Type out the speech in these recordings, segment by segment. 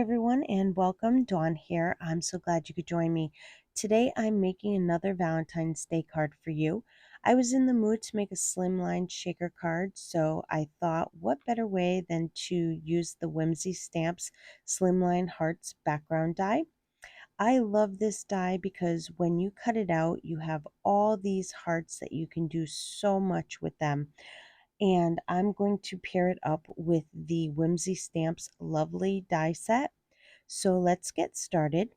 everyone, and welcome. Dawn here. I'm so glad you could join me. Today, I'm making another Valentine's Day card for you. I was in the mood to make a slimline shaker card, so I thought, what better way than to use the Whimsy Stamps Slimline Hearts background die? I love this die because when you cut it out, you have all these hearts that you can do so much with them. And I'm going to pair it up with the Whimsy Stamps Lovely die set. So let's get started.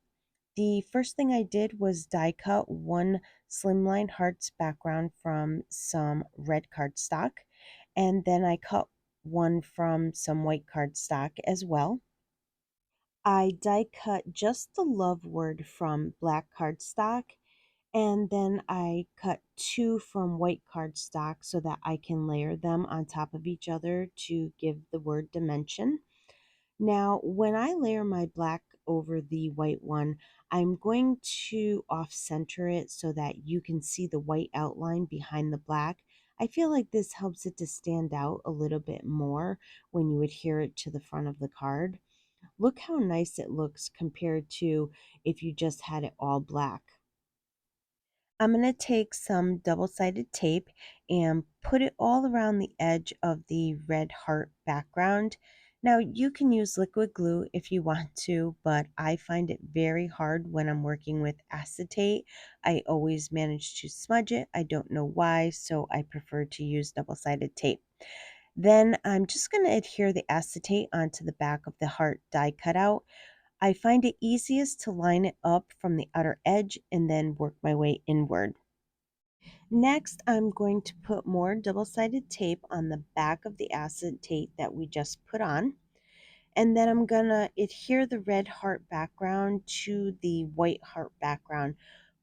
The first thing I did was die cut one Slimline Hearts background from some red cardstock, and then I cut one from some white cardstock as well. I die cut just the love word from black cardstock, and then I cut two from white cardstock so that I can layer them on top of each other to give the word dimension. Now, when I layer my black over the white one, I'm going to off center it so that you can see the white outline behind the black. I feel like this helps it to stand out a little bit more when you adhere it to the front of the card. Look how nice it looks compared to if you just had it all black. I'm going to take some double-sided tape and put it all around the edge of the red heart background. Now, you can use liquid glue if you want to, but I find it very hard when I'm working with acetate. I always manage to smudge it. I don't know why, so I prefer to use double-sided tape. Then I'm just going to adhere the acetate onto the back of the heart die cutout. I find it easiest to line it up from the outer edge and then work my way inward. Next, I'm going to put more double-sided tape on the back of the acetate that we just put on. And then I'm going to adhere the red heart background to the white heart background.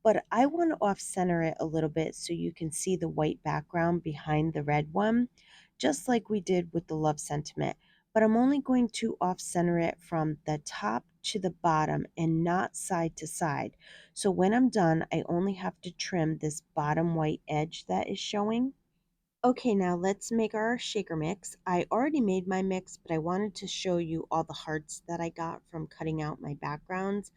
But I want to off-center it a little bit so you can see the white background behind the red one, just like we did with the love sentiment. But I'm only going to off-center it from the top to the bottom and not side to side. So when I'm done, I only have to trim this bottom white edge that is showing. Okay, now let's make our shaker mix. I already made my mix, but I wanted to show you all the hearts that I got from cutting out my backgrounds.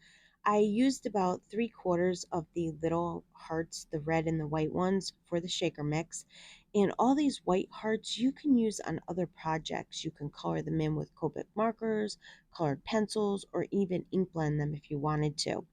I used about 3/4 of the little hearts, the red and the white ones, for the shaker mix. And all these white hearts you can use on other projects. You can color them in with Copic markers, colored pencils, or even ink blend them if you wanted to.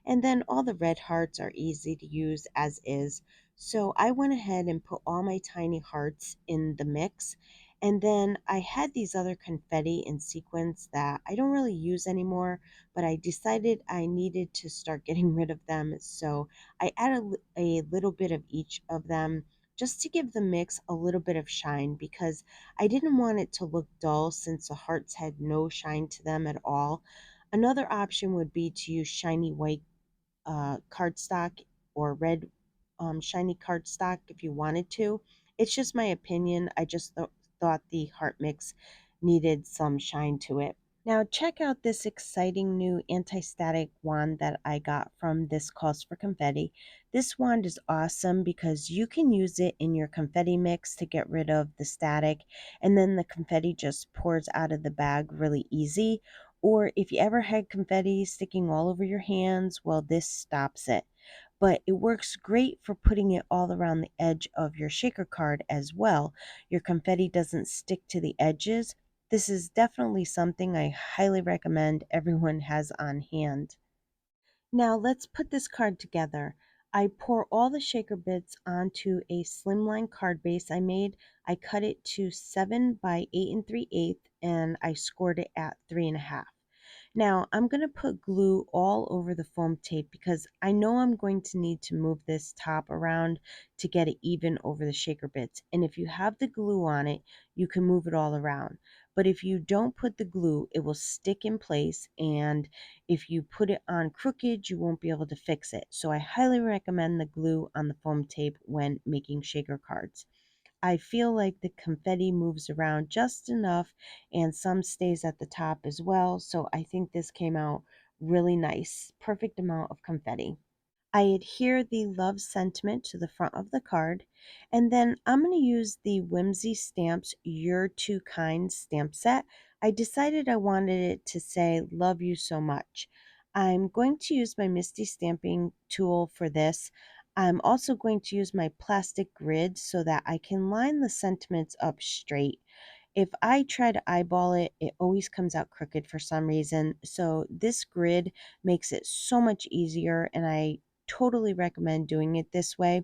And then all the red hearts are easy to use as is. So I went ahead and put all my tiny hearts in the mix. And then I had these other confetti and sequins that I don't really use anymore, but I decided I needed to start getting rid of them. So I added a little bit of each of them just to give the mix a little bit of shine because I didn't want it to look dull since the hearts had no shine to them at all. Another option would be to use shiny white cardstock or red shiny cardstock if you wanted to. It's just my opinion. I just thought the heart mix needed some shine to it. Now check out this exciting new anti-static wand that I got from This Calls for Confetti. This wand is awesome because you can use it in your confetti mix to get rid of the static, and then the confetti just pours out of the bag really easy. Or if you ever had confetti sticking all over your hands, well, this stops it. But it works great for putting it all around the edge of your shaker card as well. Your confetti doesn't stick to the edges. This is definitely something I highly recommend everyone has on hand. Now let's put this card together. I pour all the shaker bits onto a slimline card base I made. I cut it to 7 by 8 3/8 and I scored it at 3.5. Now I'm going to put glue all over the foam tape because I know I'm going to need to move this top around to get it even over the shaker bits. And if you have the glue on it, you can move it all around. But if you don't put the glue, it will stick in place, and if you put it on crooked, you won't be able to fix it. So I highly recommend the glue on the foam tape when making shaker cards. I feel like the confetti moves around just enough and some stays at the top as well. So I think this came out really nice. Perfect amount of confetti. I adhere the love sentiment to the front of the card, and then I'm going to use the Whimsy Stamps You're Too Kind stamp set. I decided I wanted it to say, "Love you so much." I'm going to use my Misty stamping tool for this. I'm also going to use my plastic grid so that I can line the sentiments up straight. If I try to eyeball it, it always comes out crooked for some reason. So this grid makes it so much easier, and I totally recommend doing it this way.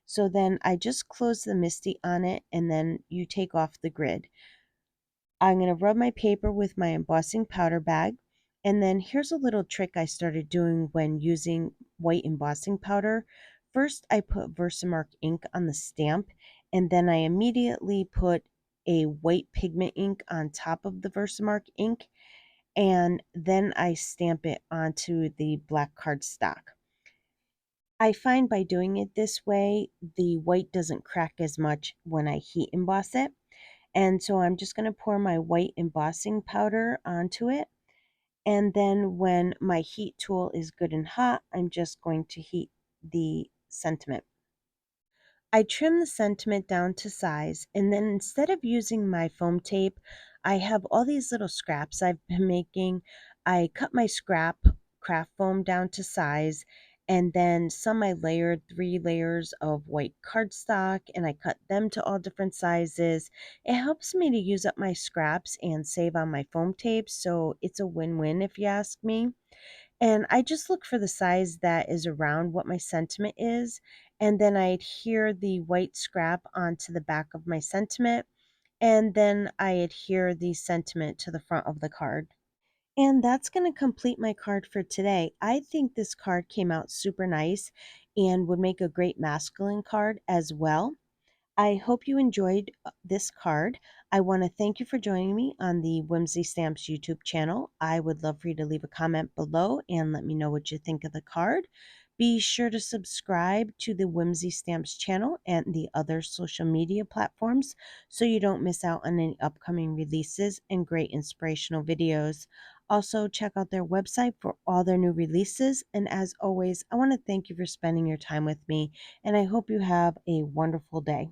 So then I just close the Misty on it, and then you take off the grid. I'm going to rub my paper with my embossing powder bag. And then here's a little trick I started doing when using white embossing powder. First, I put Versamark ink on the stamp, and then I immediately put a white pigment ink on top of the Versamark ink, and then I stamp it onto the black cardstock. I find by doing it this way, the white doesn't crack as much when I heat emboss it. And so I'm just going to pour my white embossing powder onto it. And then when my heat tool is good and hot, I'm just going to heat the sentiment. I trim the sentiment down to size, and then instead of using my foam tape, I have all these little scraps I've been making. I cut my scrap craft foam down to size, and then some I layered 3 layers of white cardstock, and I cut them to all different sizes. It helps me to use up my scraps and save on my foam tape, so it's a win-win if you ask me. And I just look for the size that is around what my sentiment is, and then I adhere the white scrap onto the back of my sentiment, and then I adhere the sentiment to the front of the card. And that's going to complete my card for today. I think this card came out super nice and would make a great masculine card as well. I hope you enjoyed this card. I want to thank you for joining me on the Whimsy Stamps YouTube channel. I would love for you to leave a comment below and let me know what you think of the card. Be sure to subscribe to the Whimsy Stamps channel and the other social media platforms so you don't miss out on any upcoming releases and great inspirational videos. Also, check out their website for all their new releases. And as always, I want to thank you for spending your time with me, and I hope you have a wonderful day.